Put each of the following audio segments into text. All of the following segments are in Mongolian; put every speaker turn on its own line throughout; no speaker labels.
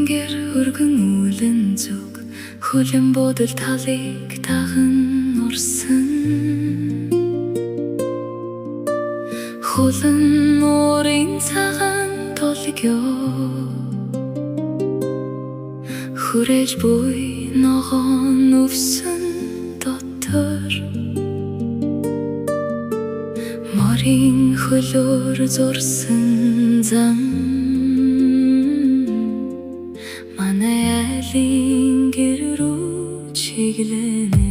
гэр өргөн үлэн зүг хүлэн бодол талыг таган урсан хүлэн уурын цагаан толгио хүрээж буй ногоон өвсөн дотор морин хөлөөр зурсан зам манай айлын гэр рүү чиглэнэ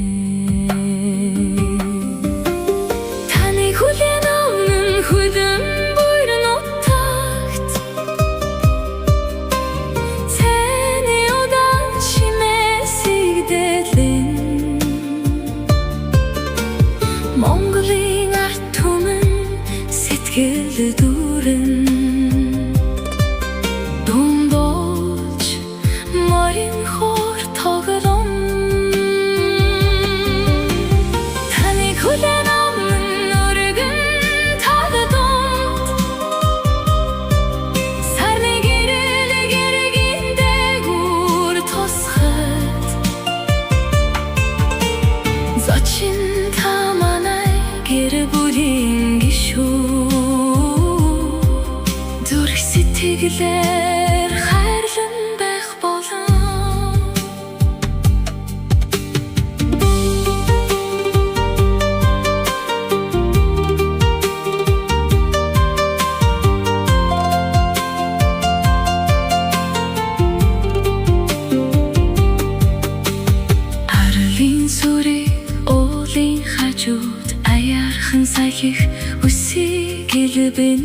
таны хүлээн аван хүлэн буйр нутагт цэний удаан чимэсийг дэдлэн Монголын ард түмэн сэтгэл дүүрэн Зочин та манай гэр бүлийн гишүү зүрх сэтгэлээр хайрлан байх болон Арлын сүрийг уулын хажууд аяархан саяхих үсийг илбэн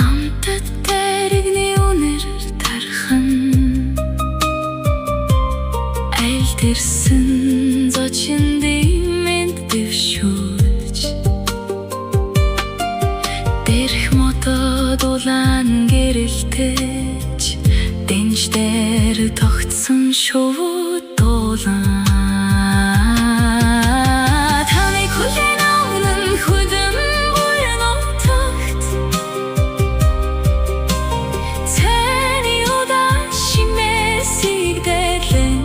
амтад дэрэгний үнэр тархан айл тэрсэн зочин дэмэнд дэвшүүлж дэрх мотод улаан гэрэлтэж дэнж дээр тогтсон шууд дуулан таны хүлээн аван хүлэн буйр нутагт цэний удаан чимэсийг дэдлэн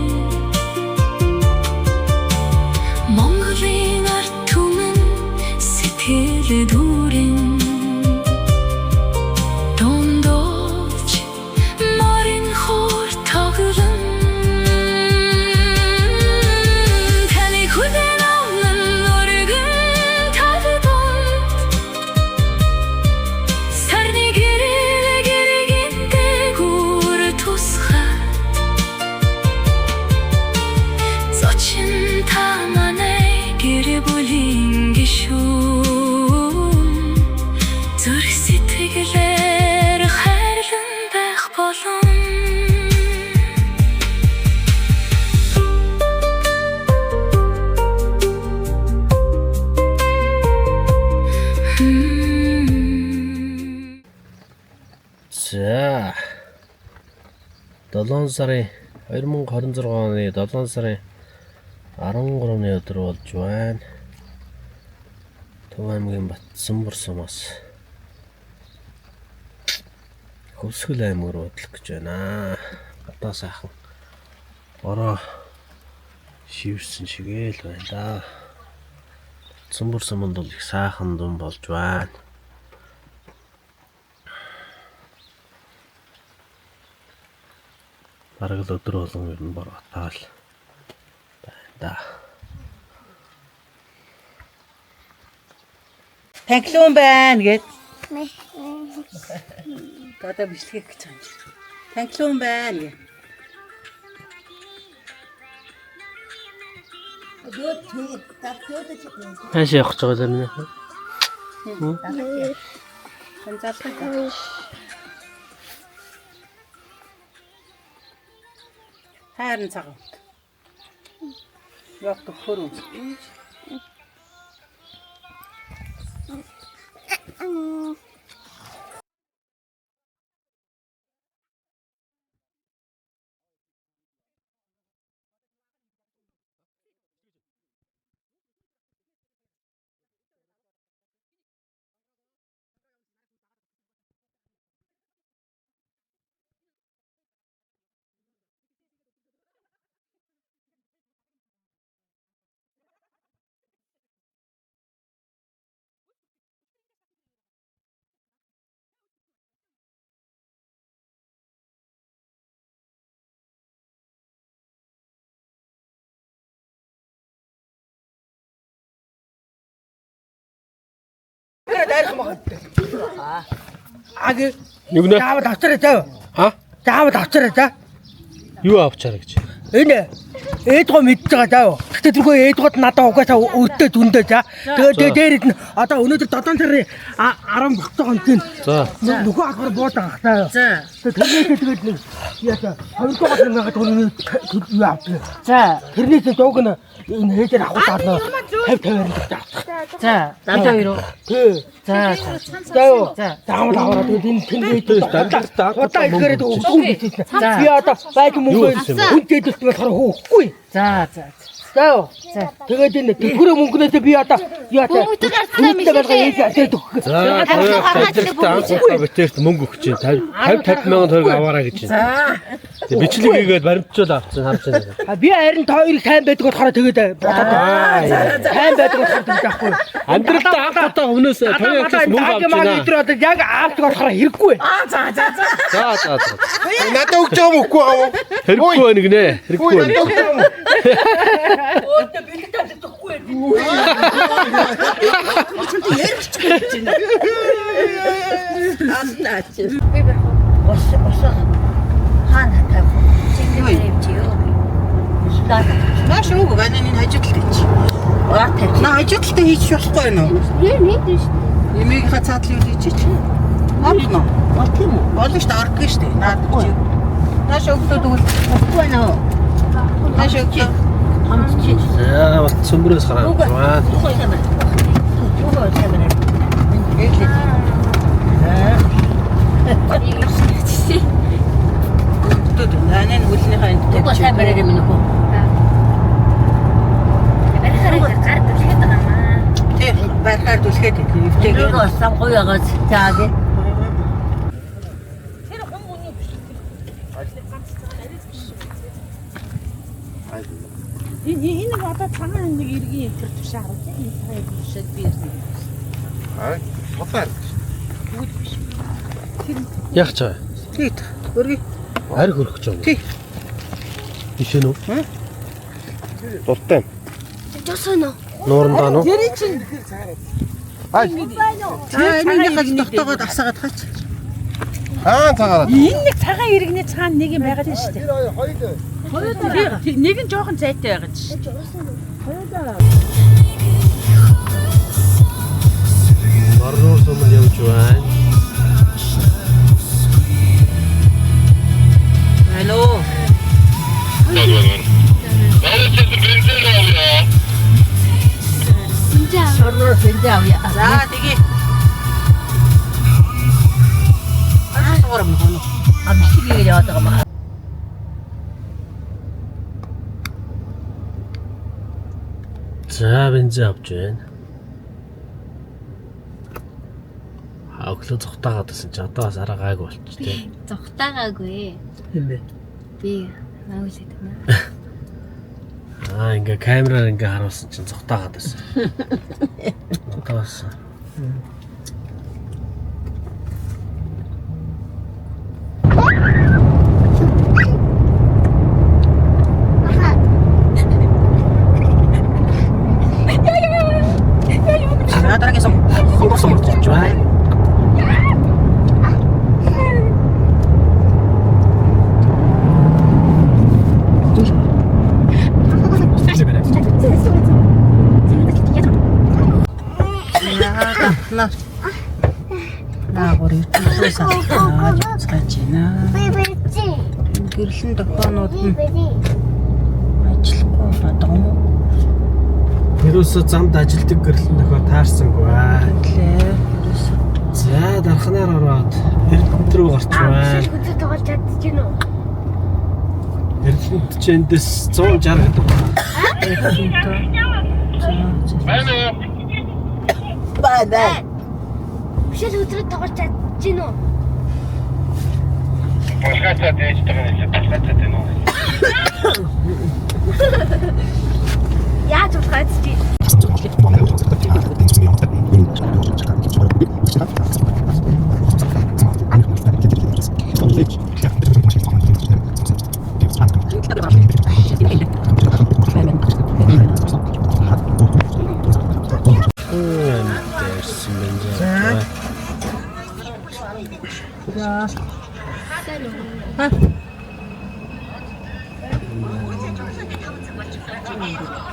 Монголын ард түмэн сэтгэл дүүрэн Зочин та манай гэр бүлийн гишүү зүрх сэтгэлээр хайрлан байх болон
За 7 сарын 2026 оны 7 сарын 13-ны өдөр болж байна. Төв аймгийн Батцанбар сумаас Хөвсгөл аймаг руу хөдлөх гэж байна. Гадаа сайхан ороо шивэрсэн шигээл байна да. Батцанбар суманд бол их сайхан дун болж байна. Бараг л өдөр болгон ер нь бороо таал байна да.
Танхилуун байна гэд. Одоо бичлэг гэж байна. Танхилуун байна гэд.
Хааш явах гэж байгаа юм бэ?
Ханзаалаа. Хайрын цагаан. Яг төхөр юм.
авчраа дайрах маа. Аги
Нүгнэ.
заавал авчраа заа.
Ха?
Заавал авчраа заа.
Юу авчаар гэж.
Энэ ээдгоо мэдж байгаа заа. Гэтэ тэрхүү ээдгоод надад угаасаа өдөө зүндөө заа. Тэгээ дээрэд нь одоо өнөөдөр 7 сарын 10 багтаах онцгийн
За.
нөхөө ахаар бууд байгаа хаа.
За.
Тэгээд нэг яа хоёрдугаар нэг өнөө юу авчих.
За.
Тэрнээс дууг нь энэ хээжээр авахад 50-50 гэж авчих.
За. Надад юу?
Тий.
За.
Заа.
За.
Заамал аваад тэгээд энэ
стандарт
удаа ихээр өгсөн гэж байна. Би одоо байг мөнгө үнэтэй болохоор хөөхгүй.
За.
Заа. Тэгээд энэ төгрөө мөнгнөөсөө би одоо яатаа.
Бүгд гарцгаа мэдээ.
За, анхаарал битэрт мөнгө өгч чинь 50 мянган төгрөг аваарай гэж байна.
За.
Тэгээ бичлэг хийгээд баримтжуул авчихсан харж байна.
Би харин та хоёрыг сайн байдаг болохоор тэгээд бодоод сайн байдаг болохоор тэгж аахгүй.
Амьдралдаа анх удаа өмнөөс таны мөнгө авч байна.
өдөр одоо яг авдаг болохоор хэрэггүй.
За.
Надад өгч байгаа мөхгүй аа.
Хэрэггүй байна гинэ. Хэрэггүй байна.
Өөдөө бэлдээ авчихгүй.
Маш ууг байна энэ хажуудлаа чи. На хажуудлаа хийж болохгүй байна уу? Эмийг хацаадлаа юу хийж чи? Орно. Тийм үү? Болно шүү дээ, ордгоо шүү дээ. Наад чи. Нааш өгдөө тэгвэл болохгүй байна уу? Нааш өгдөө.
За, бат сүмбрээс хараа.
Анан үлнийхээ энд тавьчих. Сайн бариад минь үү? Тий, барихаар түлхээд эвтэйгээ.
Сан гоёгоос цааге.
Энэ одоо цагаан нэг иргэн тэр тушаа харуулж энэ цагаан тушаад би ирсэн.
Хотаар.
Яг чаа.
Тий, өргөе.
Харь хөрөх гэж байна.
Тий.
Биш үү?
Дуртай.
Нуурандаа нуу.
Тэр чинь
Энийхээ тогтоогоод асаагаад хаач.
Цагаараа.
энэ нэг цагаан иргэний цаана нэг юм байгаад байна шүү дээ. Нэг нь жоохон зайтай байгаад шүү дээ.
Барнуур сумд явж байна.
Алло.
Шорнор фэндэвя.
За тэгээ. Асуугаар мөн хоноо.
Амшигийг яваад байгаа маа.
За, бензин авч байна. Өглөө цогтаагаад байсан чи одоо бас араа гайг болчих тээ.
Зогтаагаагүй.
Тийм бэ.
Би нааглаад байна.
Ингээ камераар ингээ харуулсан чинь цогтаагаад байсан. Одоо бас
Дараагийн
сумбар гэж байна.
Наагур ертөнцөөс аваад цааж байна. Гэрлэн тохионууд нь ажиллахгүй болоод юм уу?
Ерөөсө замд ажилтг гэрлэн нөхөө таарсангүй аа.
Лээ.
За, дарханаар ороод эрдэнэт рүү гарч байна.
Тоглож чадчихна уу?
Эрдэнэт ч эндээс 160 гэдэг.
Бай.
Бишэл өдрөд тоглож чадчихна уу?
Болгоцоо дээж байгаа юм. Болгоцоо дээ нөө.
Яаж болохоос чи?
За.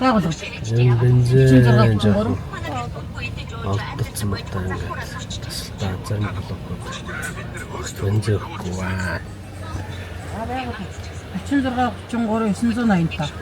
Яагаад
бензин жоохон алдсан багтаа ингээд тасалдаа зарим блокод бензин өгөхгүй аа.
36 33 985.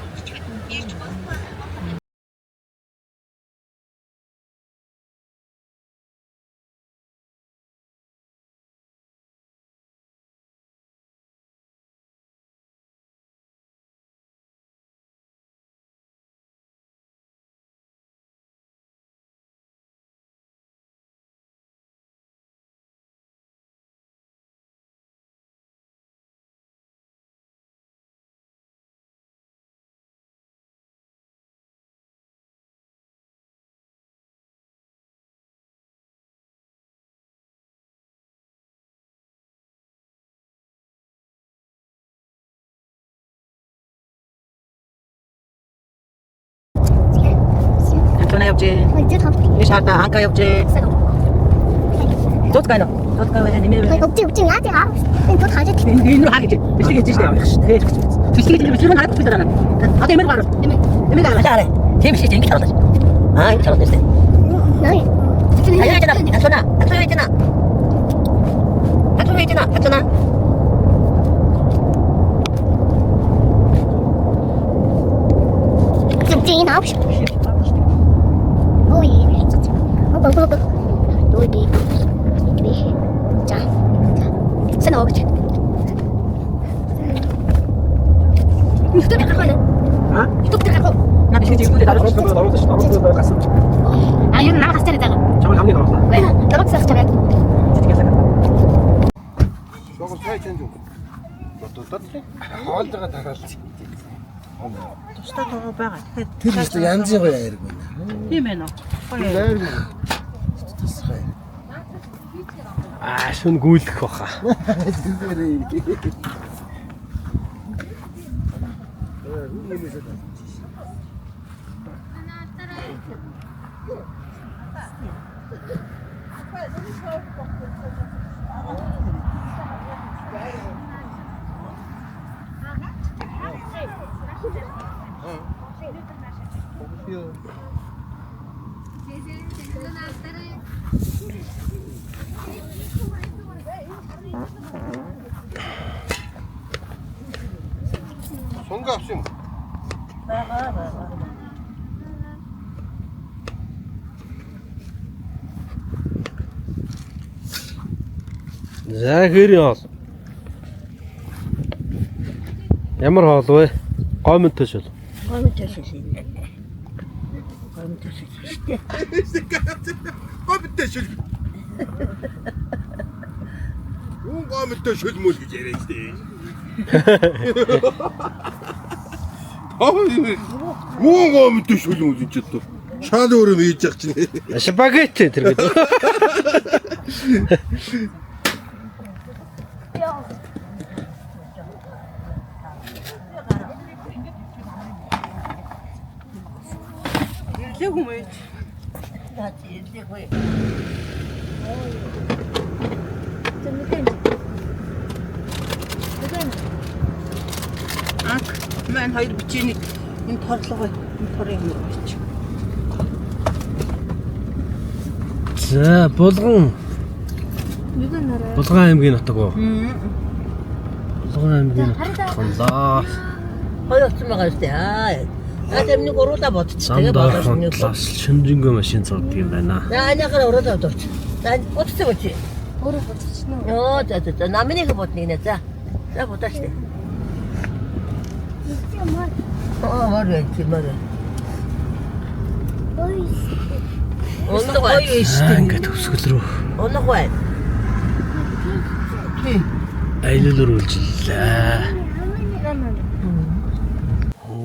Антона явж.
Хойд хав.
Иш хата анка явж. Тотгано. Тотгано нэмээ.
Хойд яа яа. Энэ тот хажид.
Энэ хаа гэж. Бичлэг хийж штэ явах штэ. Бичлэг хийж бичлэг хараад бичлэг дараа. Одоо эмэр гараа. Эмэр гараа шаарэ. Тийм шиг ингэж хараад. Аа ингэж хараад штэ.
Най.
Антона. Антона.
Зин авш. Ой. Оп. Дойди. За. Сэн огч. Нүхтэй гарах
Аа?
Нүхтэй гарах.
На бичлэг хийж үзээ дараа.
А юу наа хастай байгаа.
Чамд хамгийн гараа.
Намайг сахчаад.
Шогол цай чанд юу? Дотоод хоол байгаа тагаалч.
Тусдаа тоо байгаа.
Тэр ихтэй янзын гоё аярг байна.
Тийм ээ нөө.
Аа шүн гүйлэх баха.
Сонго авсан юм.
За хэрэг хоол. Ямар хоол вэ? Гомонтой шул.
Гомонтой шил.
Гомонтой шил. Юу гомонтой шил мөл гэж яриа штэ. Юу гомонтой шил мөл гэж одоо. Шаал өөрөө мийж яах чинь.
Спагетти тэр гэдэг.
Анк маань хоёр бичээний энэ торлого энэ торын юм бич.
За булган. Булган аймгийн нутаг уу? Булган аймгийн нутаг хонлоо.
Хоёр оцсон байгаа шүү дээ. Аа тэрний гурвуулаа бодчих. Тэгээ бодож нэг.
Талаас шинжэнгөө машин зурдаг юм байна.
Нааныхаар ураад авдооч. За утсан үчи.
Өөрөө бодчихно.
Йоо за намыныг бодныг нэ за. За бодооч дээ. Морой морой.
Ой.
Оног гоё шүү.
Ингээд өсгөл рүү
Оног бай.
аялал руу үлжиллээ.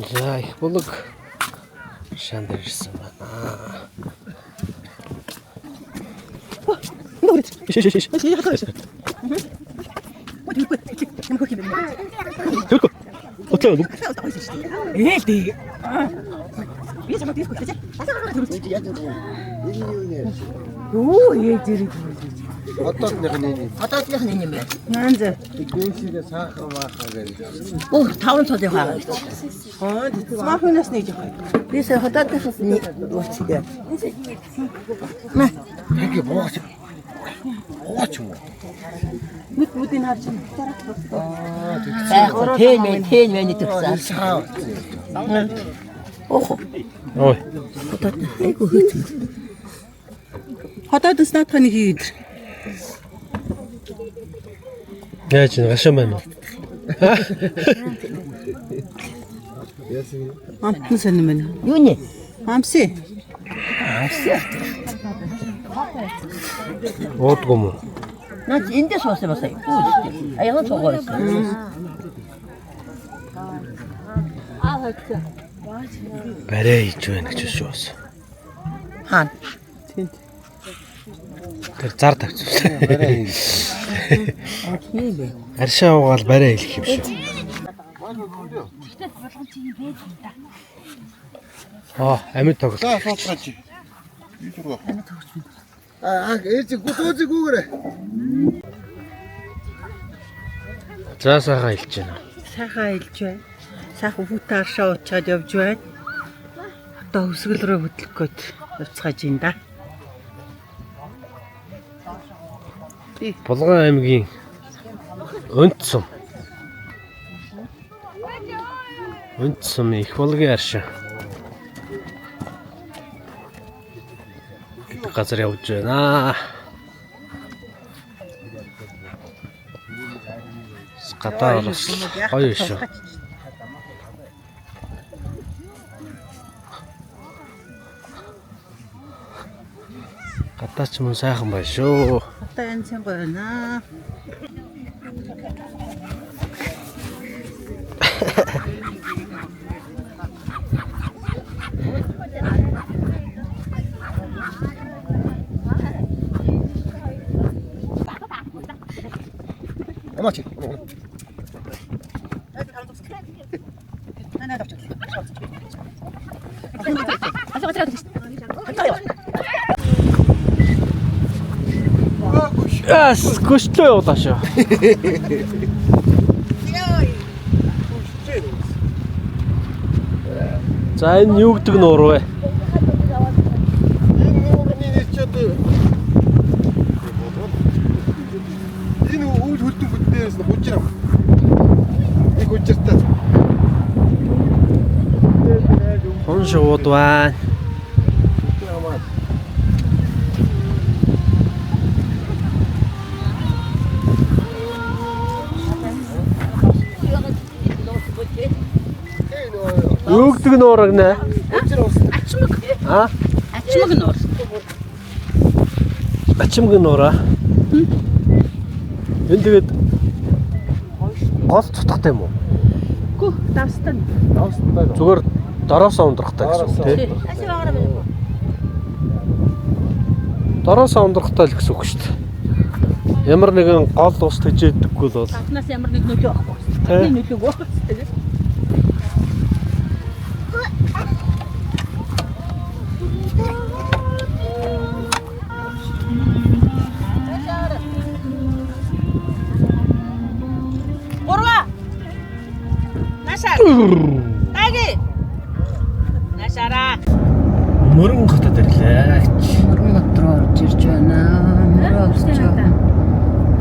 За их булаг шанд ирсэн байна.
Ээлтэй. Юу ээж ирээд.
Одоодных нь юм.
Одоодных нь юм байна.
Наанз.
Гэншигээ сахар маахаа гэж.
Оо 5 цол яваа гэж.
Смахнаас нэг яах.
Би сая одооднаас нэг уучлаа.
Ингээ буугач. Буугач юм уу?
Нүд нүдийг харж
Сайхан teen мэн гэсэн. Ох.
Ой.
Одоод айгу хийц.
Хотоодс наатханы хийд.
Яаж нэг гашаа байна уу?
Амтны сэн юм.
Юу нэ?
Амси.
Уудгүй юм уу?
Наач эндээс уусаа басаа. Аяхан цогоос.
Барай хийж байна гэж шүүс.
Хаана?
Тэр зар тавьчихсан.
Тийм бэ.
Аршаа угаал барай хэлэх юм шиг. Амьд тоглолт.
За суутраач. Ээж гүтөөзгүйгээрээ.
За сайхан хэлж байна.
Сайхан хэлж байна. Сайхан хүүтэ аршаа уучаад явж байна. Одоо өсгөл рүү хөдлөх гээд явцгааж байна да.
Булган аймгийн Өнцсөм. Өнцсөм их болгон аршаа. Газар явж байна. Гадаа орос гоё шүү. Гадаа ч мөн сайхан байна шүү.
Одоо энэ цэн гоё наа.
Амаач.
Яс, гүштлөө явуулаа шүү. За энэ юу гэдэг нуур вэ?
Энэ үйл хөлтөн бүднээс нь хужирам. Их хужиртай.
Хон шууд байна. Юу гэдэг нуур гэнэ?
Ачмаг.
А?
Ачмаг нуур.
Ачимгийн нуураа. Энэ тэгээд гол цутгатай юм уу?
Гү давстан.
Зүгээр дороосоо ундрахтай гэсэн үг тий. Дороосоо ундрахтай л гэсэн үг шүү дээ. Ямар нэгэн гол ус тэжээдэггүй л бол
Гаднаас ямар нэг нөлөө авахгүй. Гадны нөлөөг уусдаг. Таги. Нашара.
мөрөн хотод ирлээ.
Мөрөн хот руу орж ирж байна. Мөрөө өсч байгаа.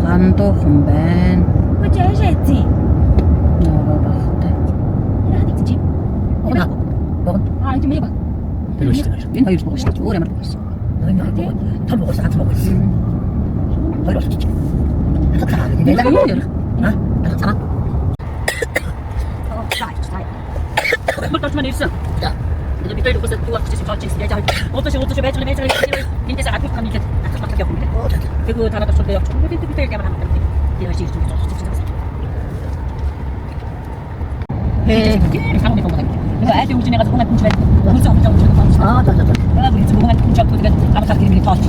Гандуухан байна.
Үгүй яашаа эцээ.
Нөгөө багтай.
Яагаад эцээ?
Богно.
Аа энэ мэй ба.
Тэр үстэй.
Энэ хоёр богш шүү. Өөр ямар богш. Том богш, ганц богш. Хоёр богш. Хатаа.
Аа.
Хатаа.
Мөрөж мань ирсэн.
Да.
Энэ бид хоёр үсэд дуусах гэж бодож байсан. Яаж удаж байж энэс хатах юм гээд хатах батлах явах юм. Тэгвэл тараад очоод явах. Бид хоёр ямар хамтдаг. Тэр шиг зүйл зогсож байгаа. Хамт юм байна. Нөгөө айл үжинээ газар хунаад байна. Хүнсээ хамт явж байгаа.
Аа, да.
Аа, би зөвхөн хүнч авдаг тэгээд амтар гэрмийн тоолч.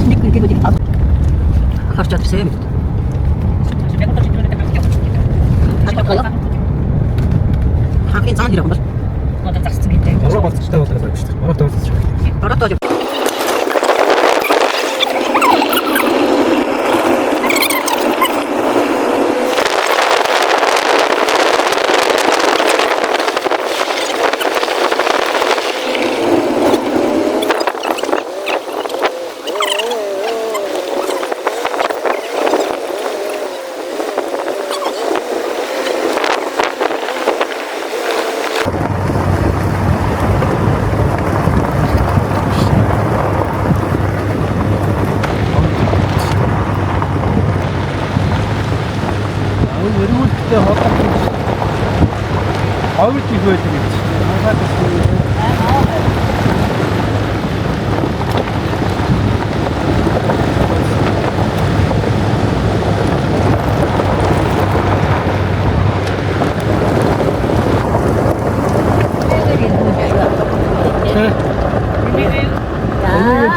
Нэг гэдэг харж чадсан юм. Хаахийн цаан хэрэг юм бол.
Одоо зарцсан гэдэг.
Ороо болцтой болоод байна шүү дээ. Ороо болцож.
Ороод
Тэ хотлох. Ховд их байдаг гэж.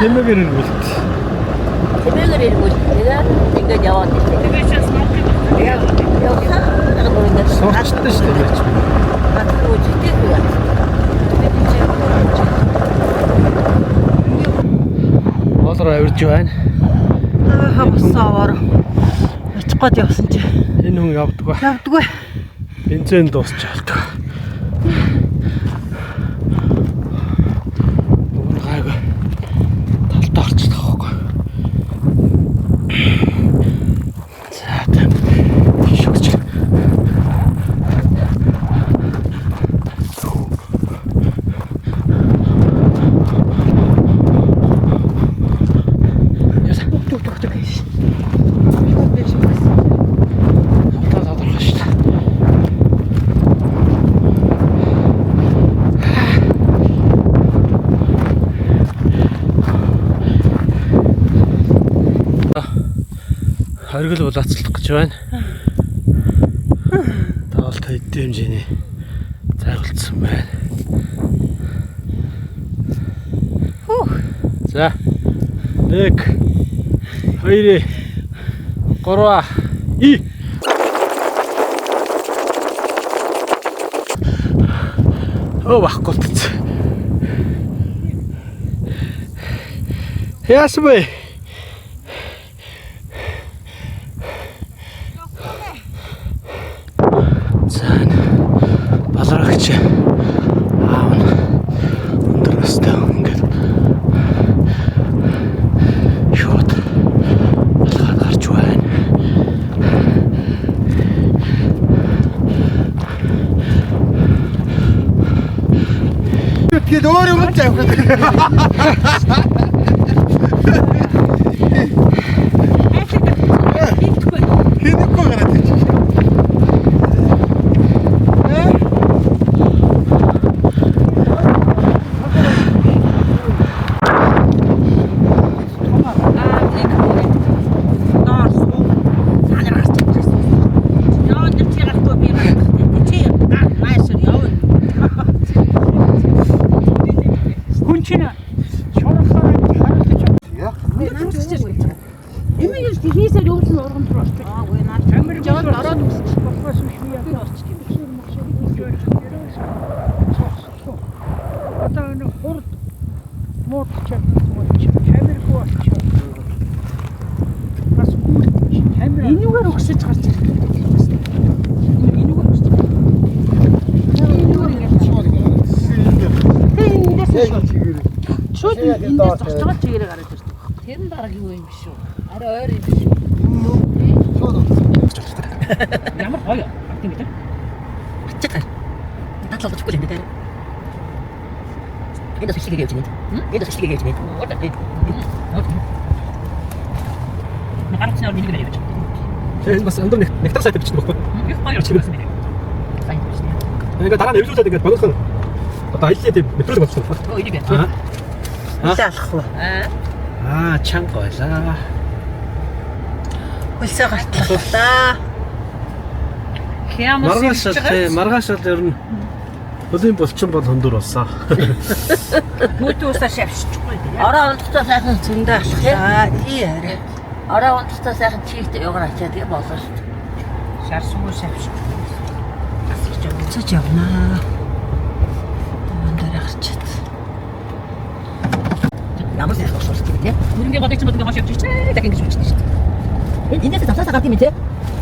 Тэмэгээр ирүүлт.
Тэмэгээр ирвэл ингээд яваад ирсэн.
Сурчтай шүү дээ. Болор авирж байна.
Хавсаар очих гээд явсан чи.
Энэ хүн явдгаа.
Явдгүй.
Бензин дуусч алдгаа. Гайгүй. Талд орчихлоо хөөхгүй. За тийм. Шогч. Хоригл булаацлах гэж байна. Таалт хэдийн хэмжээний зайгуулсан байна. За. 1 2 3 и бахголтц. Ясбэ. Зан баларагч аав нь өндөр настай ингээд шууд балгаад гарч байна.
Тэгээд өөр юм заах. Хэдийгээр гараад ирчих.
Хийсээр өвсөн ургамд руу орчих. Амир жоод ороод үсчих.
Одоо энэ хурд мод чамиргүй болчих. Бас гүр чамир.
Энүүгээр өгсөж гарч ирэх. Энүүгээр өгсөж. Шууд эндээс зогсож чигээрээ гараад ирсэн.
Тэр нь дараа юу юм биш үү? Арай ойр юм биш.
Ямар гоё. Тийм үү? Ачаа. Татлал очихгүй юм дээр. Энэ төсөлийг хийж байна. Энэ төсөлийг хийж байна. Одоо тийм. Нагарч нэр нэг нэр.
Тэгээд бас өндөр нектар сайт бичсэн байхгүй.
Их гоё орчихсон юм. Сайн байна.
Ингээд дараа нь эвлүүлээд ингээд богинохон одоо аяллаа тийм метролог болчихсон.
Оо энийг яа.
Ялах уу?
Чанга байлаа.
Хөлсөө гартлаа.
Маргааш л ер нь хөлийн булчин бол хөндөр болсон.
Мөтөөсөө шавшчихгүй.
Ороо унталтаа сайхан
Зөндөө алхаа. Яарэ.
ороо унталтаа сайхан чигт яваар ачаад тэгээ болоо шүү дээ.
Шарсгүй шавшчихгүй. Асч явж.
Цоч явнаа. Өндөр гарчаад.
Ямар сайхан шуурч тийм.
Бүрэнгээ бодож чинь бодож явж чинь дахин гэж үчтэй шүү.
Эндээс завсаа гард юм тий.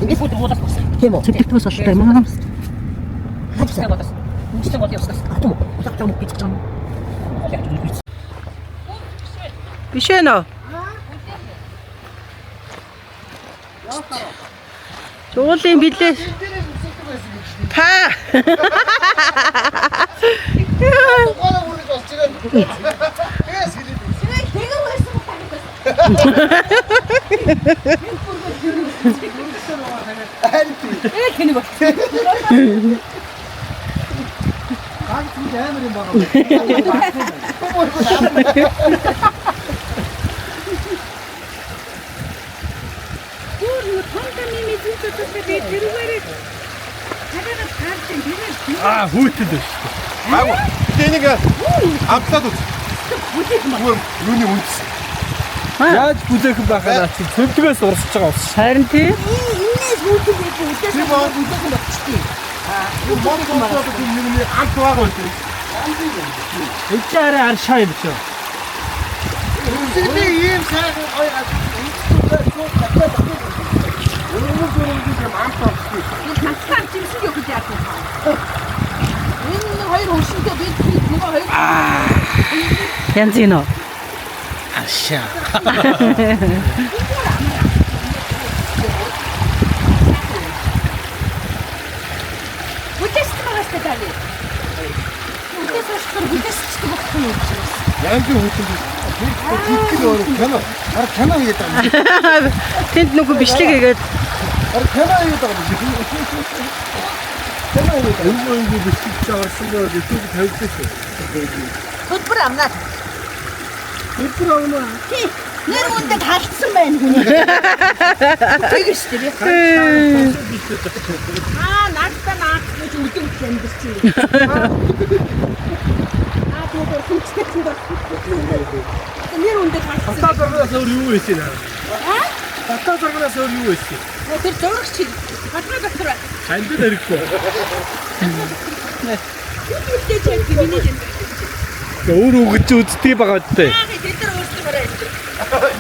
Ингээд бүгд уулах болсон.
Тийм үү.
Цэвтгтээс болтой юм аа.
Хачтай бодож. Мөчтэй бодож явсан.
Атом. Атом гэж чам.
Биш ээ нөө. Зуулын билээ. Та.
Гоо бүрийг бас чигээр. Тэгээс хэлээ. Харин
Тэнийг бол.
Гаг зүйл амар юм байгаа.
Аа хүүтэд байна.
Аагүй. Тэнийг автлаад үз. Юуны үндэс.
Яаж бүлээх байхаа чи цөвдгөөс урсж байгаа ус.
Харин тийм.
Инээс үүдэн гэж үдээс бүлээх нь очтгийг.
Юу бодлоо юм амт байгаа үү?
Эцээрээ аршаа юм чи.
Үгүй ийм сайхан гоё
Насаар чимсэг өгч яах вэ? Энэ хоёр өшөнтэй бид нөгөө хоёр
Янз гинөө.
Аршаа.
бүлээс байгаа сте даа. Бүлээс очсон бүлээс ч байхгүй юм чи.
яг л хөтөл. Тэгтэл өөр кино. Ар кино хийдэг юм.
Тэнд нүгөө бичлэг хийгээд
Ар кино хийдэг юм. Кино хийдэг. Энэ үеийн бичлэг чаасан гоо YouTube тавьдаг.
Хөдбөр амнаад.
Хөтөл авна.
Нэр үндэд халтсан байна хүн. Тэгэж тийм. Надтай наач үдэн амьдч юм. Нөгөө хүчтэй зүйл. Нэр үндэд халтсан.
Татаа зургаас өөр юу вэ нэ? Татаа зургаас өөр юу вэ?
Тэр зурагч хатгаа доктор.
Ханд дэрэггүй.
Үдтэй ч юм миний юм.
Өөр үгэж үздэг байгаа үстэй.
Тэд нар өөрсдөө барай.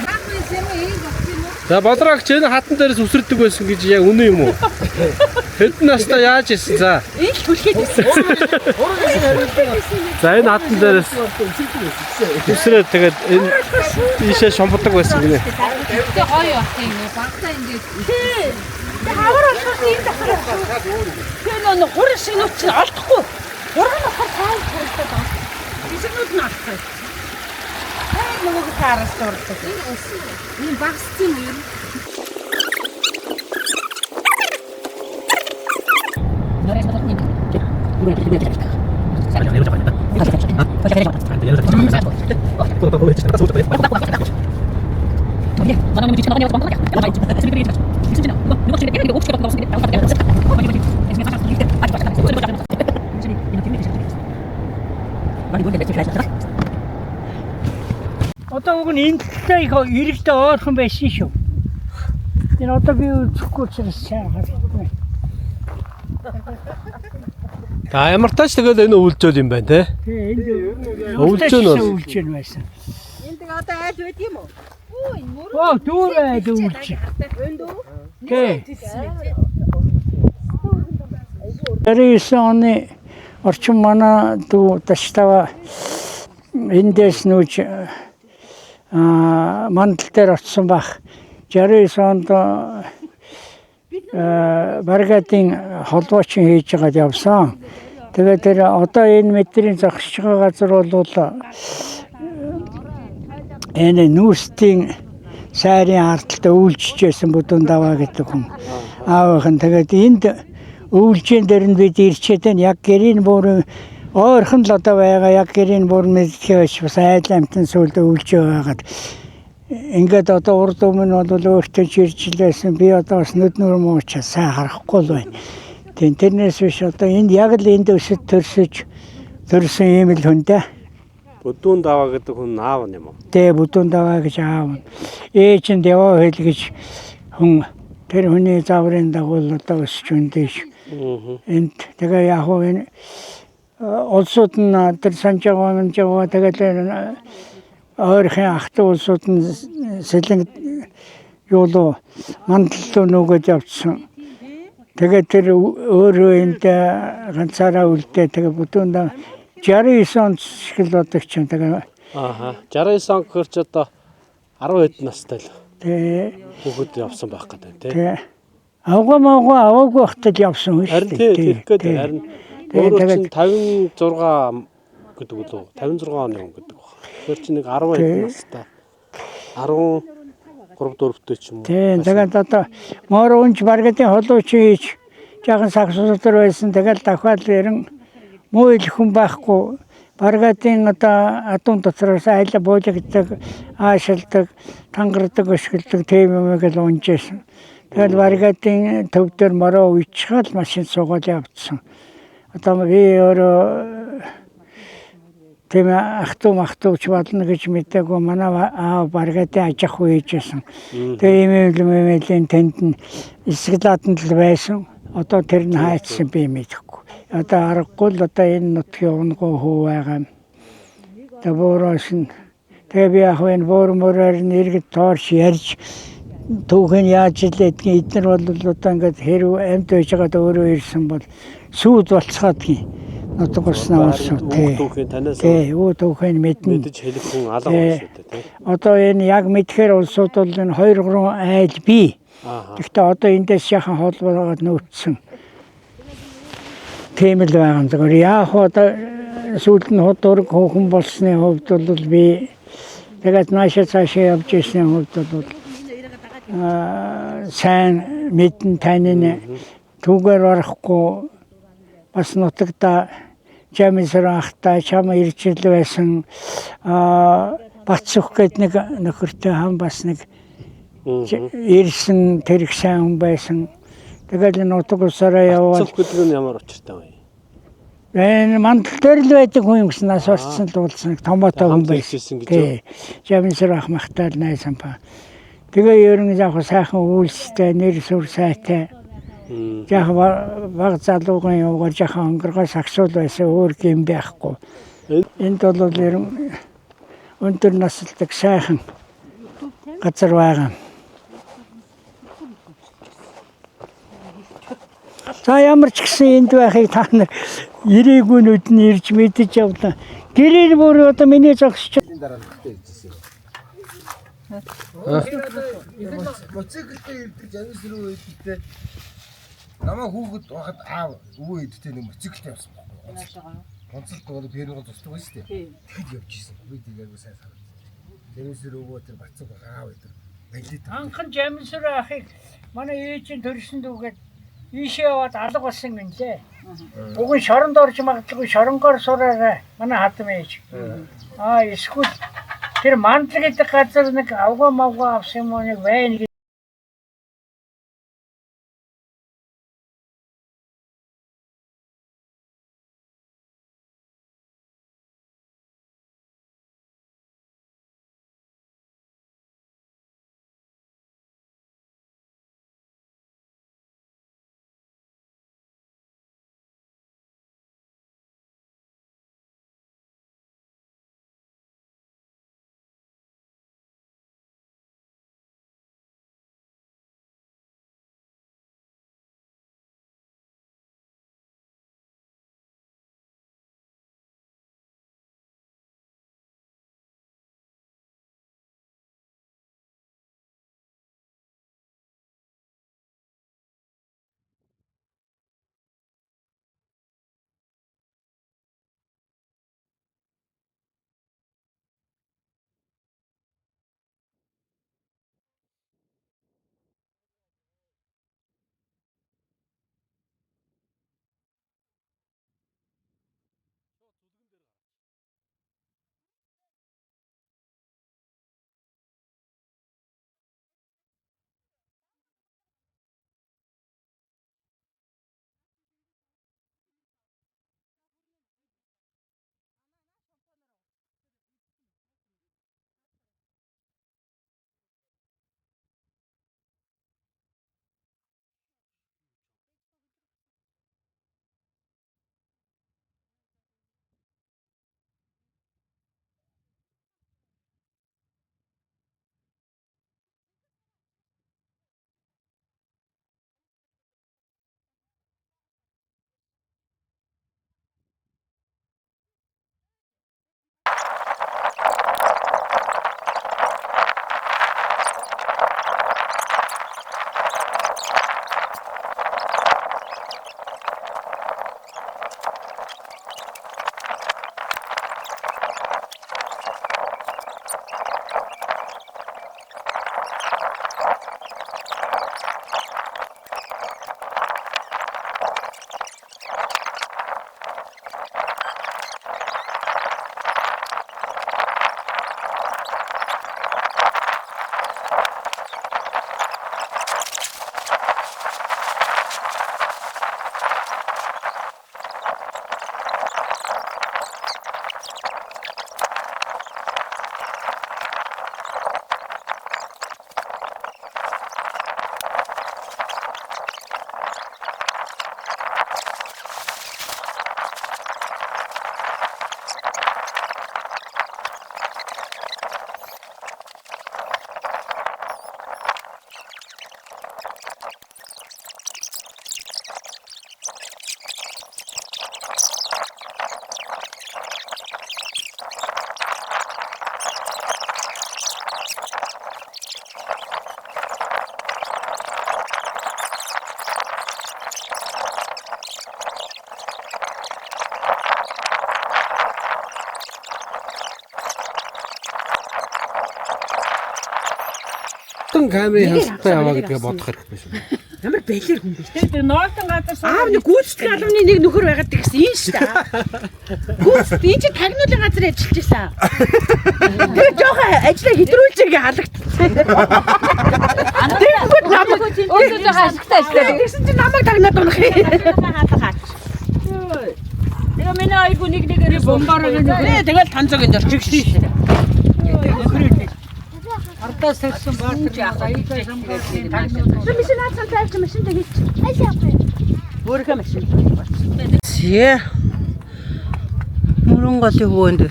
Наагүй юм ийм багт юм уу?
За бодрогч энэ хатан дээрээс үсэрдэг байсан гэж яг үнэн юм уу? Хэдэн настай яаж исэн за?
Ийм л хүлхээд байсан.
За энэ хатан дээрээс үсрээд тэгээд энэ ийшээ шомбодог байсан гинэ.
Тэ гоё бах юм уу? Багтаа ингэж. Тэ хавар болохоос ийм дахраа. Тэ нөө хурын шиг нүч олдохгүй. Хуран болохоор сайн хуралтай байна. Бисэгнүүд нь олдохгүй. Тэ нөгөө таараас дуртай. Энэ ус. Энэ багсцсан юм.
Нэрээс бодох юм. Үгүй ээ.
Одоо уг нь энэ талаа их эрэгтэй ойрхон байсан шүү. Энэ одоо би үзэхгүй учраас сайн харахгүй.
За ямар тач тэгэл энэ өвлжөл юм байна те.
Тэгээ энэ
Өвлжөө нь
өвлжөө байсан.
Энд тэгээ одоо айл байд юм уу? Оо энэ мөр.
Оо дүүрээ өвлж.
Өндөө.
Гэ. 99 оны орчин манай дүү Таштава эндээс нүүж мандал дээр очсон баг. 69 онд Баргадын холбоочин хийж байгаад явсан. Тэгээд тэр одоо энэ мэдрийн зогсож байгаа газар бол энэ нүүрстийн сайрын ардталд өвлжижсэн Бүдүүн даваа гэдэг хүн аавынх нь. Тэгээд энд өвлжийн дээр нь бид ирчээд яг гэрийн бүр ойрхон л одоо байгаа яг гэрийн бүр мэдхээш бас айл амтан сүлд өвлж байгаад ингээд одоо урд өмнө бол өөртөө жиржилсэн би одоо бас нүднөр муучаа сайн харахгүй л байна. Тэрнээс биш одоо энд яг л энд өсөж төрсөн юм л хүн дээ.
Бүдүүн даваа гэдэг хүн аав нь юм уу?
Тэ Бүдүүн даваа гэж аав нь. Ээж нь Дэва хэл гэж хүн тэр хүний заврын дагуу одоо өсч үндэж. Энд тэгээ яг хөө энэ улсууд нь тэр санжаагаа тэгээд ойрхон ахтай улсууд нь сэлэн юулуу мандал нөгөөж явцсан. Тэгээд тэр өөрөө энд ганцаараа үлдээ тэгээ Бүдүүн даваа 69 онд шиг л одоо ч юм тэгээ.
Ааха. 69 он гэхэр ч одоо 10 хэд настай л.
Тэ.
Хүүхэд явсан байх гэдэг тий.
Тэ. Аваагүй хатад явсан үү?
Харин тий. Харин өөрөө чинь 56 гэдэг үү? 56 оны хүн гэдэг баг. Тэр чинь нэг 10 хэд настай. 13 4-тэй ч юм уу.
Тий. Тэгээд одоо мөр унж Баргадын холууч хийж жаахан сагсуудар байсан. Тэгэл дахиад ерэн муу ил хүн байхгүй. Баргадын одоо адуун дотроос айла боологддог, аашилдаг, тангардаг, өшгөлдөг тийм юмыг л унжсэн. Тэгэл баргадын төв дээр мороо уйчхал машин суугаад явцсан. Одоо би өөрөө тийм ах トゥ махтууч болно гэж мэдээгүй манай аав баргадын аж ахуй хийжсэн. Тэгээ имэйлийн тэнд нь эсгэлаатанд л байсан. Одоо тэр нь хайцсан би мэдэхгүй. Одоо аргагүй л одоо энэ нутгийн унгуу хөө байгаа. Тэгээ буураас нь тэгээ би яг энэ буур мөрөөр нь иргэд тоорч ярьж түүхэн яаж илээдгийг эдгээр бол одоо ингээд хэрв амьд байж байгаад өөрөө ирсэн бол сүйд болцгаадгийн. Нутаг уснаа болсон тий. Тий, өө түүхэн мэднэ.
Мэдэж хэлэх хүн алга байна шүү дээ тий.
Одоо энэ яг мэдхээр улсууд бол энэ 2-3 айл бий. Гэхдээ одоо эндээс яхан холбоогоод нөөцсөн. Тийм л байгаа юм. Зөвхөн яг одоо сүүлд нь худург хөөхөн болсны хувьд бол би тэгээд наашаа цаашаа явж ирсний хувьд бол сайн мэдэн таньны түүгээр орохгүй бас нутагта Жамисэр ахтай чам иржил байсан Батсөх гээд нэг нөхөртэй хам бас нэг ирсэн тэрх сайн хүн байсан. Тэгэл нутаг усаараа яваад
Батсөх гэдэг нь ямар учиртай вэ?
Энэ мандал дээр л байдаг хүн юм гэсэн нас орцсон л уулсан томоотой хүн байсан. Тий. Жамисэр ах махтаал найсан па. Тэгээ ерөн яг сайхан үйлстэй нэр сүр сайтай. Яг баг залуугын явгаар жахан өнгөргөө сагсуул байсан өөр юм байхгүй. Энд бол ерөн өндөр насалдаг сайхан газар байгаа. За ямар ч гэсэн энд байхыг та нар ирээгүүнүүд нь ирж мэдэж явлаа. Гэрээр бүр одоо миний зогсож
Моцикл ирдэг Жамис руу идэлтэй. Намаа хүүхэд байхад аав өвөө идэлтэй нэг моциклтэй явсан байхгүй. Онцлог бол перегол тусдаг байж тээ. Тэгэд явж исэн. Би тийгээргүй сайн санаад. Жамис руу өвөө тэр бацаг аав идэр. Баялаа.
анхан Жамисэр ахыг манай ээжийн төрсөн дүүгээд ийшээ яваад алга болсон юм лээ. Уг нь шоронд орж магадгүй шоронгоор сураарай. Манай хатам ээж. Эсвэл тэр мандал гэдэг газар нэг авгаа мавгаа авсан юм уу нэг байна.
камерын хастай яваа гэдгээ бодох хэрэгтэй шүү.
Ямар бэлэр хүн бэ?
Тэр ноолтон газар
Аав нэг гүйцэтгэх албаны нэг нөхөр байгаад гэсэн юм шүү дээ. Гүйцэтгэх энэ чинь тагнуулын газар ажиллаж байсан. Тэр жоохон ажлаа хэдрүүлжээгээ халагдсан. Тэгэнгүүт намайг
өөдөө хашигтай ажиллаад.
тэгсэн чинь намайг тагнаад унах юм.
Хаалгаач. Тэгээ миний айгу нэг нэгээр бомбараа нэг.
Тэгэл танцог энэ орчих шүү дээ.
Ардаас тавьсан баатар яах аяга самгаар
Машин наацсан тайлч машинтай хийч. Өөрийнхөө машин.
Зээ. Мөрөн голын хөвөнд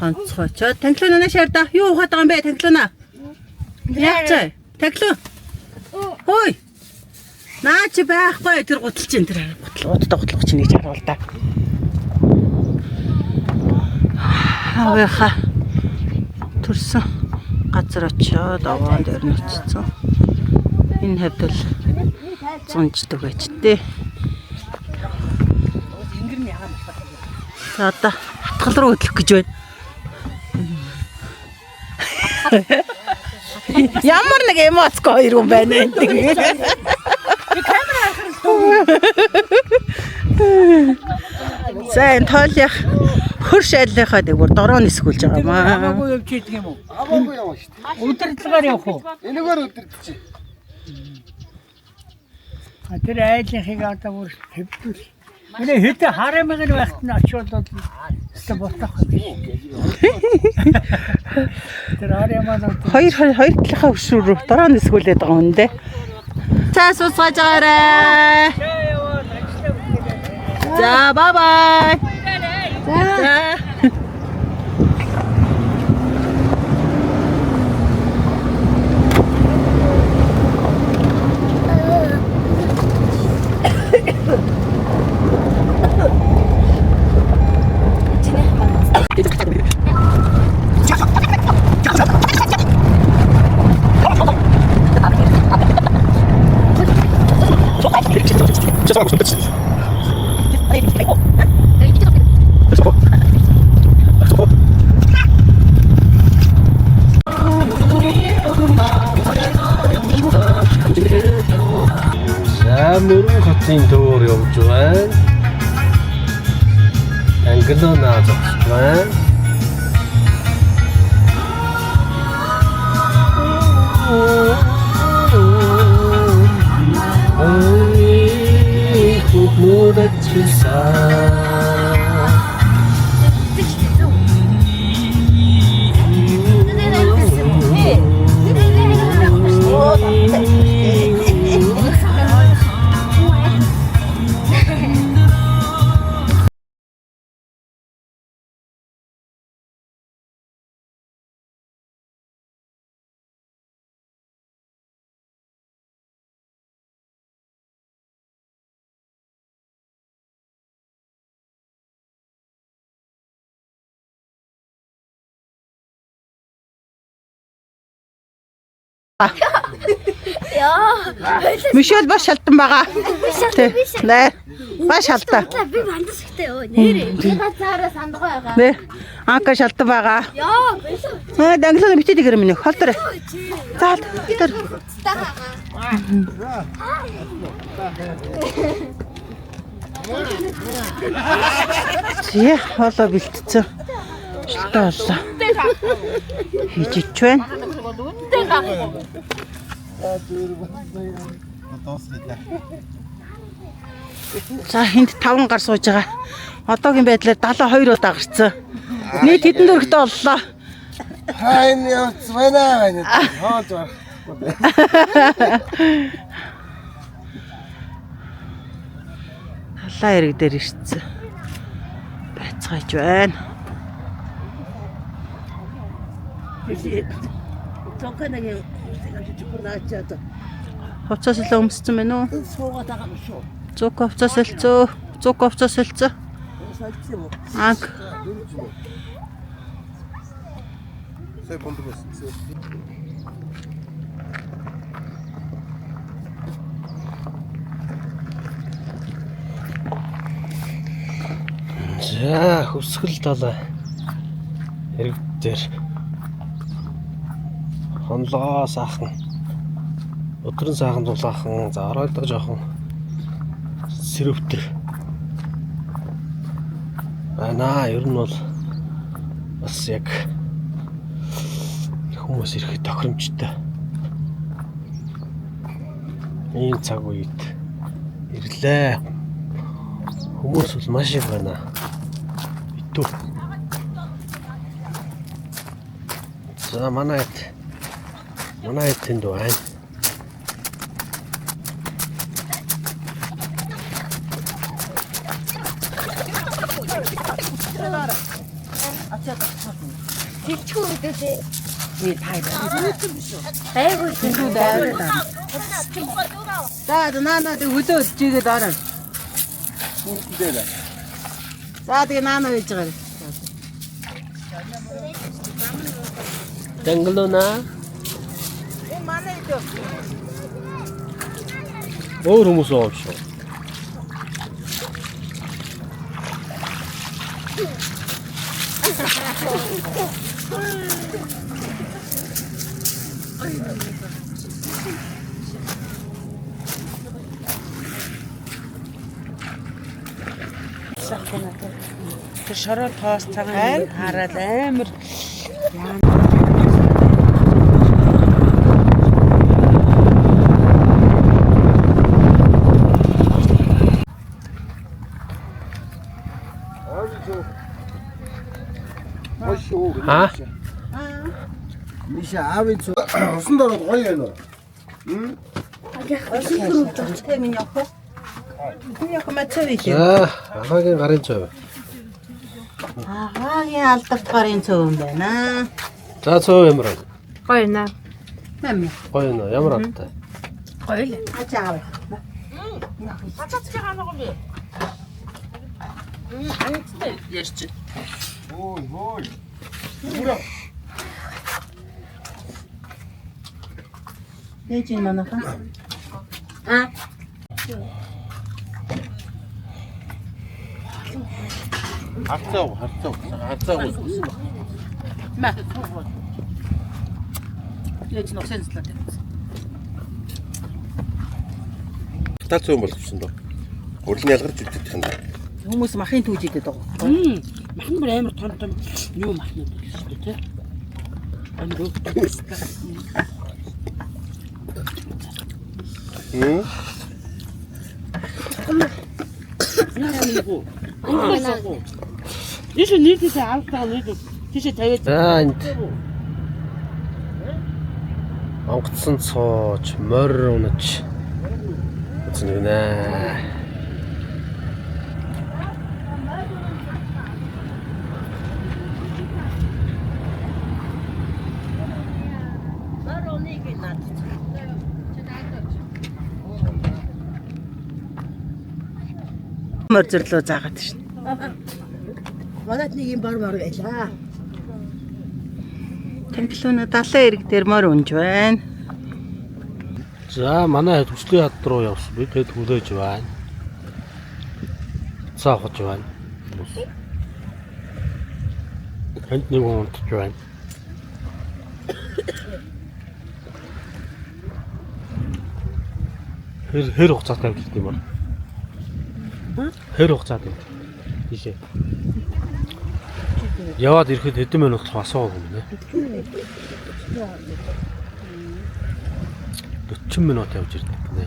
ганцхан. Чаа танхилуу нана шаарда. Юу ухаад байгаа юм бэ танхилуунаа? Яачаа? Танхилуу. Хөөе. Наа чи байхгүй тэр гутал чинь тэр гутал чинь нэг харуул да. Авааха. Төрсөн газар очиод овоон дээр нь очсон. Энэ хавьд бол зунждаг байж тээ. За одоо хатгал руу хөдлөх гэж байна. Ямар нэг эмоцко хоёр хүн байна энэ. За энэ тоолих хөрш айлынхаа дэг бүр дороо нисгүүлж байгаа маа.
Хамаагүй явж идэг юм уу?
Хамаагүй яваа шүү дээ.
Удирдлагаар явах уу?
Энэгээр өдөртчих.
Тэр айлынхыг одоо бүр хэвдүүл. Миний хэд харамыг нь байхад нь очиод бол ботох юм. Тэр харамаа
Хоёр талынхаа хөшрөө рүү дороо нисгүүлээд байгаа юм дээ. Цаас усгаж байгаарай. За бай бай. За.
Мөрөн хотын төвөөр явж байна. Англонаа зогсож байна. Ой, хубнуудад чилсэн. Мишель бас шалтан байгаа. Нэ. Бас шалтан.
Би бандасхтай өө нэрээ. Би газаараа сандгаа байгаа.
Нэ. Анка шалтан байгаа.
Яа, бэлээ.
Данглаа битээд гэр минь холтор. За тэр. Яа, холоо бэлтцэн. Шалтан боллоо. Хийж байна. За энд 5 гар сууж байгаа. Одоогийн байдлаар 72 удаа гарцсан. Нийт хэдэн дөрөгтэй боллоо.
Хайн явц байна. Хоолж байна.
Талаа хэрэг дээр ирсэн. Байцгааж байна.
Цонханаг чукунаачаад
Хувцас л өмссөн байна уу?
суугаад байгаа юм шүү.
Цук хувцас элцөө. Цук хувцас элцөө. Анх.
Сэй бондгоос.
За хөвсгөл далай хэрэг дээр хонлоо саахан Өдрөн сайхан дулаахан за оройдог жоохон сэрвтэр байна. Ер нь бол бас яг хүмүүс ирэхэд тохиромжтой. Ийм цаг үед ирлээ. Хүмүүс бол маш их байна. Битүү. За манай тэнд байна.
За наанаа тэг хөлөө өчигээд ороо. За тэг наанаа хийж байгаа.
Тэнглона.
Манай идөө.
Өөр хүмүүс оовшоо.
Тэр шороо тоос цагаан хараад амар
Аа?
Миша аавын цоо усан дороод гоё байна уу?
Тэм яах вэ? Яах мацавич.
Агагийн гарын цав.
Агагийн алдарт гарын цөөн байна.
За цав ямар вэ?
Гоё наа.
Мам.
Гоё нөө ямар аттай.
Гоё л.
Ачаа.
Ярьчих.
Ой.
Ээж юм манайха.
Харцаа.
Мэ. Яаж нөх сэнслээ.
Тал цөөн болгосон доо. Урлагийн ялгарч үлдэх юм.
Хүмүүс махын түүж идэт байгаа.
Махан бүр амар том юу махна гэдэг шүү дээ. Амар өг. Ийш нийтээ автаа нийт тийш тавиад.
За энд онгоцсон цооч, морь унаж үзэнэ.
Морзөрлөө заагаад шин.
Манайд нэг юм бар байлаа.
Тэмплүүнэ 70 эрэг дээр морь унж байна.
За манай төслийн хад руу явсан. Би тэд хүлээж байна. Цаахаж байна. Энд нэг хүн унтж байна. Хэр хугацаатай явж байгаа юм бэ? Хэр хугацаатай вэ? Тийшээ. Яваад ирэхэд хэдэн минут асуух юм нэ? 40 минут явж ирдэг нэ.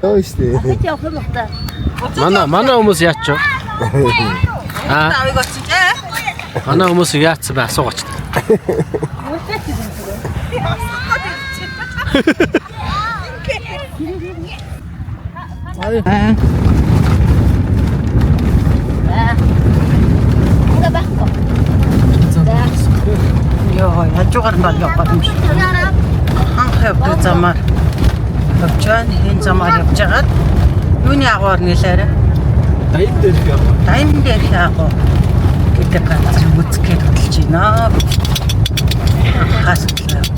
Өө штэ.
Бид явах юм уу та?
Манай хүмүүс яач вэ?
Тавыг очиж ээ.
Манай хүмүүс яатсан бай асуугач.
Йоо, яжуугаар баг явах юм шиг. Анх явдаг замаар явж байна. Энэ замаар явж хагаад юуны агуур нэлээрэ? Дайн дээр яагуу гэдэг газар үзгээд хөдөлж байна. Хаас явж байна.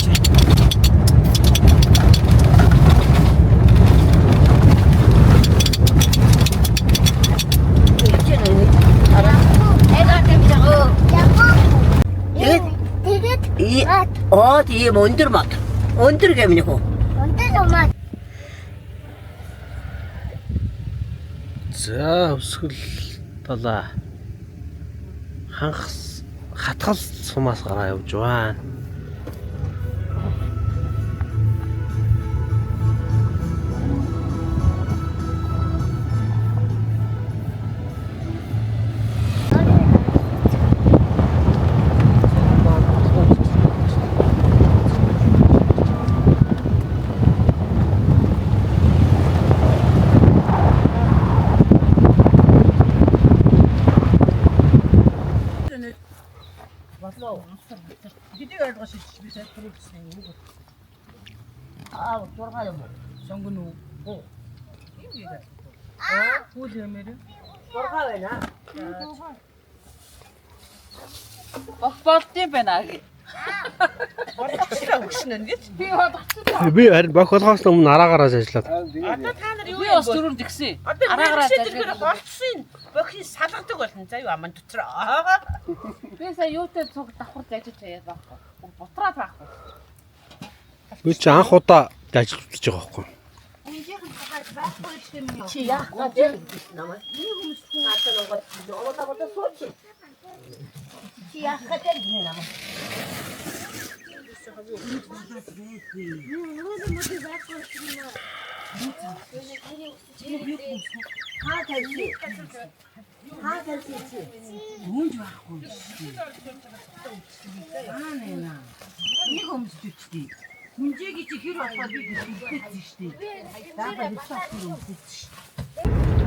Тэгээд ийм өндөр мод. Өндөр гэмнэх үү?
Унтаа
За өсгөл талаа хангас хатгал сумаас гараа явж байна.
Бидний ойлгож шийдчихвээ төрүүлсэн юм уу?
зургаа юм уу?
Сонгоно уу? Ийм гээ. Хүүл юмэр.
Зургаа байна.
Болтой байна аа.
Бодлогчлаа өгшнө гэж.
Би харин бох болгоос өмнө араагаараас ажиллаад.
Одоо та нар юу
Би бас дөрөв тэгсэн.
Араагаар ажиллаж болцсон. Бохи салгадаг болно. За юу аман дотроо.
Би сая юутай цуг давхар ажиллаж байгаа байхгүй. Бутраад байхгүй.
Би чи анх удаа ажил үзэж байгаа байхгүй.
Чи яах гэж намайг. Энэ хүмүүс наатаа нөгөө олоодаа сууч. Чи яах гэж намайг.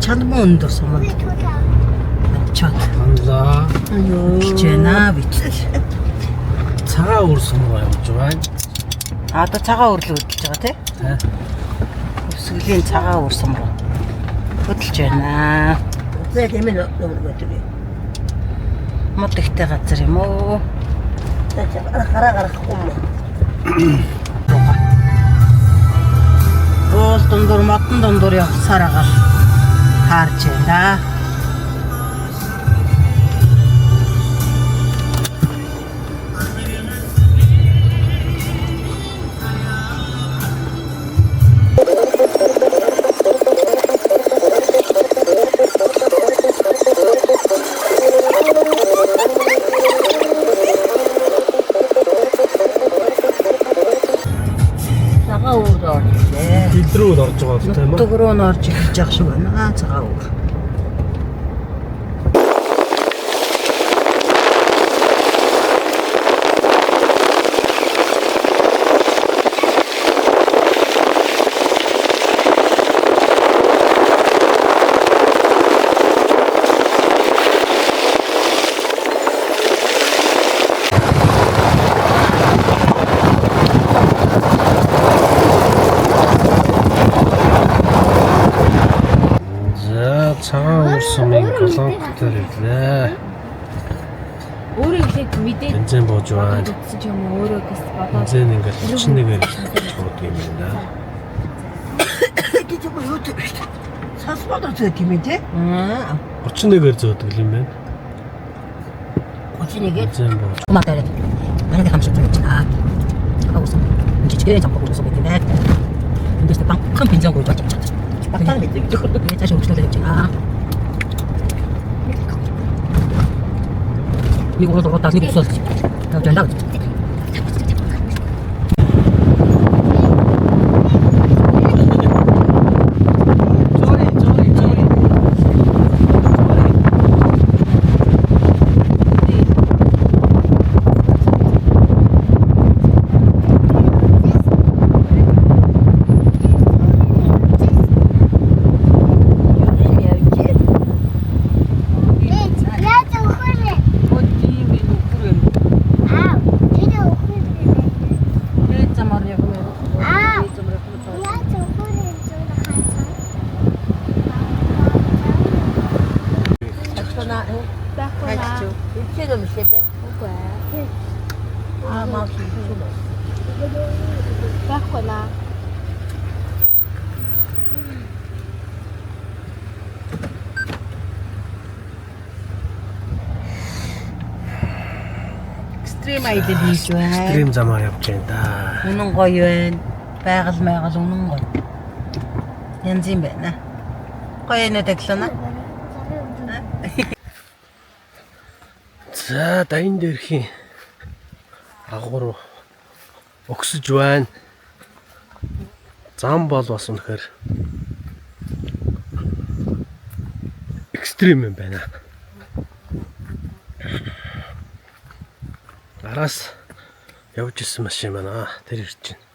Чанмаа өндөр суманд. Чад.
Анлаа.
Хичээнаа бит.
Цагаан үр сумруу явж байна.
Одоо цагаан үрлээ хөдөлж байгаа тий? Өсгөлийн цагаан үр сумруу хөдөлж байна.
За тийм ээ нөгөө
Мод ихтэй газар юм уу?
хараа гарахгүй юм.
Уул дундуур модон дундуур явсаар агаал таарч байна.
Дэлрүүд орж байгаа тийм үү?
Төгрөө нь орж ирж явах шиг байна. Цагаан үр.
Цагаан үр сумын колонктой ирлээ.
Өөрөө ихлээд мэдээ
Бензин бууж байна.
утсан ч юм уу өөрөө гэс бодоод
Бензин ингээд 31-ээр шууд юм байна.
Гэж юм юу тийм. Цас бодож байгаа юм тий?
31-ээр зөөдөг юм байна.
Очинегээ
Бензин бууж.
уматараа. Манайд хамшиг гэж байна. Хаусан. Жижигхэн зампаг үсэг гэдэг нэ. Эндээс банкхан бензин гойж очиж чадчих. Батан мэдээ. Тэгээд цааш өгчлөө гэж байна. Нэг урд тасны гисэл. Тавж байна.
байхгүй наа.
Экстрим айдэл хийж байна.
Экстрим замаар явж байна да.
Үнэн гоё байна. Байгаль унан гоё. Янз юм байна. Гоё нэ таглана.
За дайн дээрхийн агуур өгсөж байна. Зам бол бас үнэхээр экстрим юм байна. Араас явж ирсэн машин байна. Тэр ирж байна.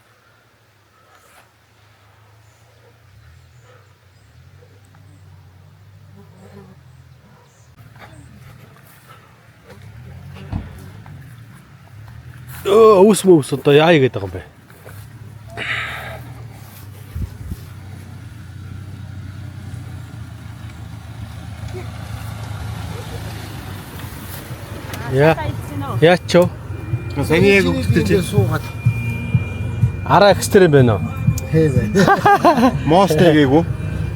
Өөс мөс одоо яа игээд байгаа юм бэ? Яачо?
Сайн яг өгдөө чи суугаад.
Араа экстрим байна уу?
Хээвэ. Мост гээгүй.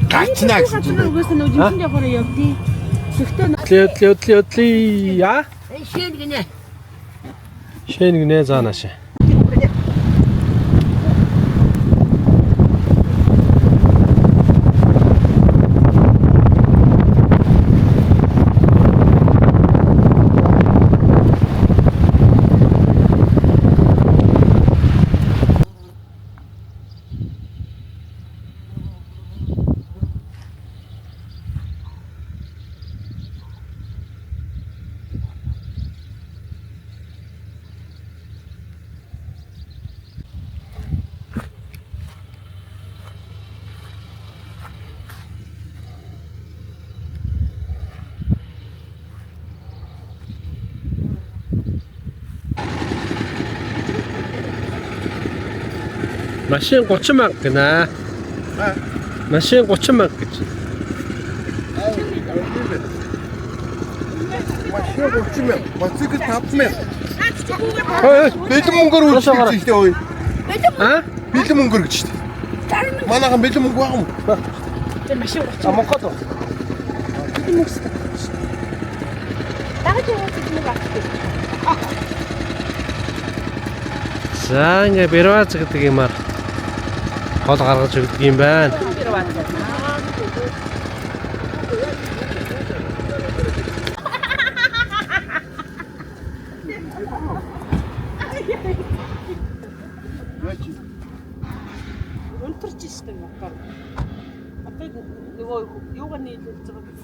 Гачнаа гэсэн чинь.
Угаас нь жинхэнэ явахаар явдیں۔
Өдлөө яа?
Шин гинэ.
Шэн гинэ заанаш. Машин 30 мянга гинэ. Машин 30 мянга гэж.
Машин 30 мянга. Мотоцикл 5 мянга. Бэлэн мөнгөөр үйлчлэх чинь ой.
Аа?
Бэлэн мөнгөөр гэж чинь. Манайхан бэлэн мөнгө байгаа юм.
Тэр машин
А Монгол уу?
дагаж яваад нэг авчих.
За ингээ бэрваз гэдэг юмар хол гаргаж өгдөг юм байна.
Өнтөрч штэ мотор. Одоо нөгөө юугаар нийлүүлж байгаа.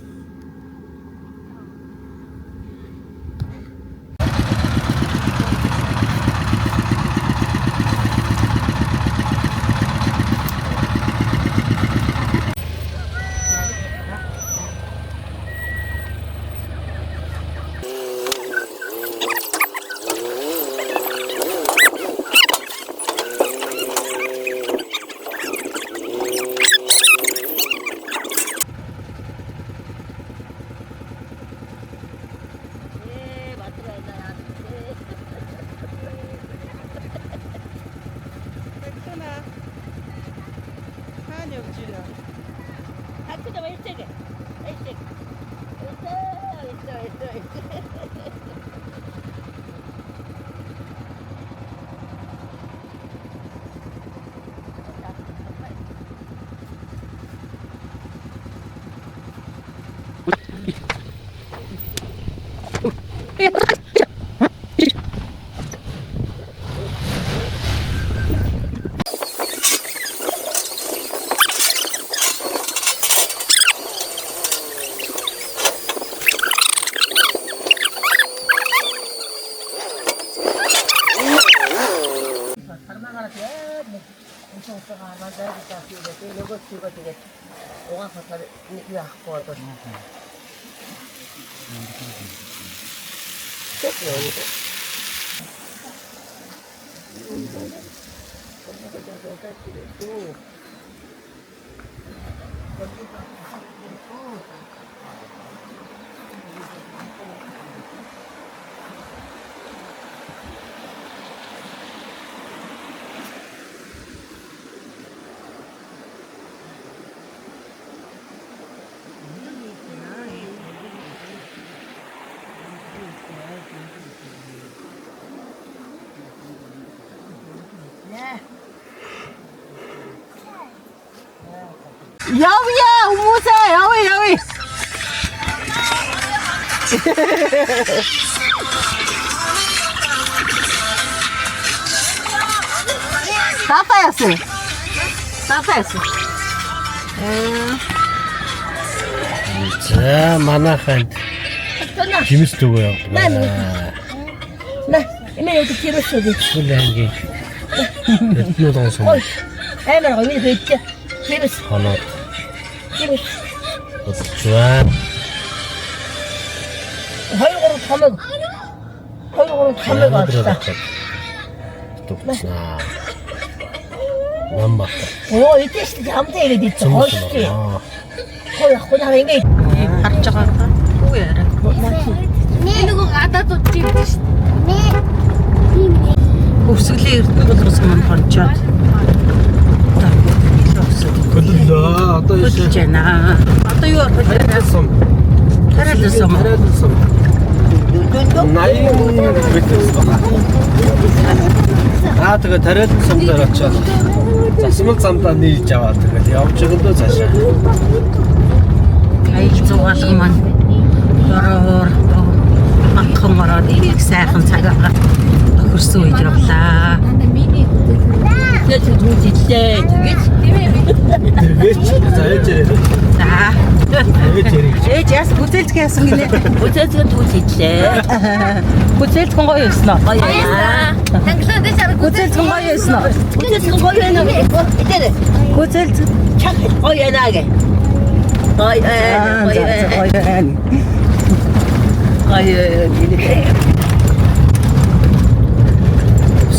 Явъя хүмүүсээ явъя. Татаяасан. Татаяасан.
За манайханд жимс төгөө явуулна.
На, эмээ өдөр кирөөсөө.
Хүлэнгийн. Эднүүд онсон.
Амар гоё хийдэ. Кирөөс.
Хоноо.
Кирөөс.
Өчвэн.
Хоёр гурав томог авчихсан.
Төгснаа. Намба.
Оо, идэш хамтаа ирээд ицсэн. Хойш. Хой ах гоо ингэ
Харж байгаа. Үгүй яараа.
Нэг гадаад утчих шүү дээ.
Өвсгөлийн эрдэнэ болгос маань хончоод.
Хөлөө одоо
Хөдөлж байна. Одоо юу
Харилсан.
хараад
Харилсан. 80 метрс байна. Тэгээ тариалсан дээр очиод засмал замдаа нийлж аваад тэгээд явж өгдөө цаашаа.
аял зугаалга маань ороор анхан ороод их сайхан цагаагаар тохирсон үед явлаа.
тэгээд түүжиллээ.
Тэгээд за ээжээ.
За.
Ээж
Яас бүзэлцгээ яасан гинэ.
Бүтэцгээ түүжиллээ.
Бүзэлцхэн гоё ёсноо.
Танглаад шаргал.
Бүзэлцхэн гоё ёсноо.
Бүтэцгээ гоё байна. Идэрэ.
Бүзэлц
Чаг гоё янаага. Гоё
гоё байна.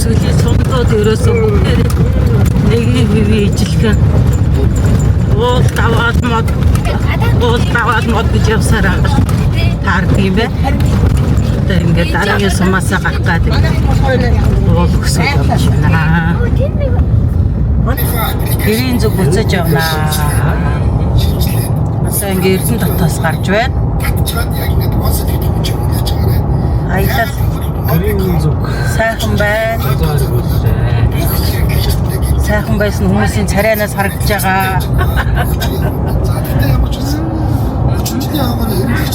Сүлийн сонгоод ерөөсөө нэг ижилхэн уул даваад мод гэж явсараа таард юм бэ. Одоо ингээд дараагийн сумаасаа гарах гэдэг уул өсөж явж байна. Гэрийн зүг буцаж явна. Одоо ингээд Эрдэнэ дотоос гарч байна. Аялал
гэрийн зүг.
сайхан байна. Сайхан байсан хүмүүсийн царайнаас харагдаж байгаа.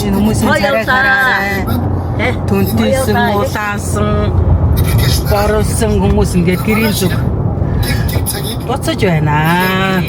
Энэ хүмүүсийн царайгаараа түнтэйсэн, улаансан, боруулсан хүмүүс ингээд гэрийн зүг буцаж байна.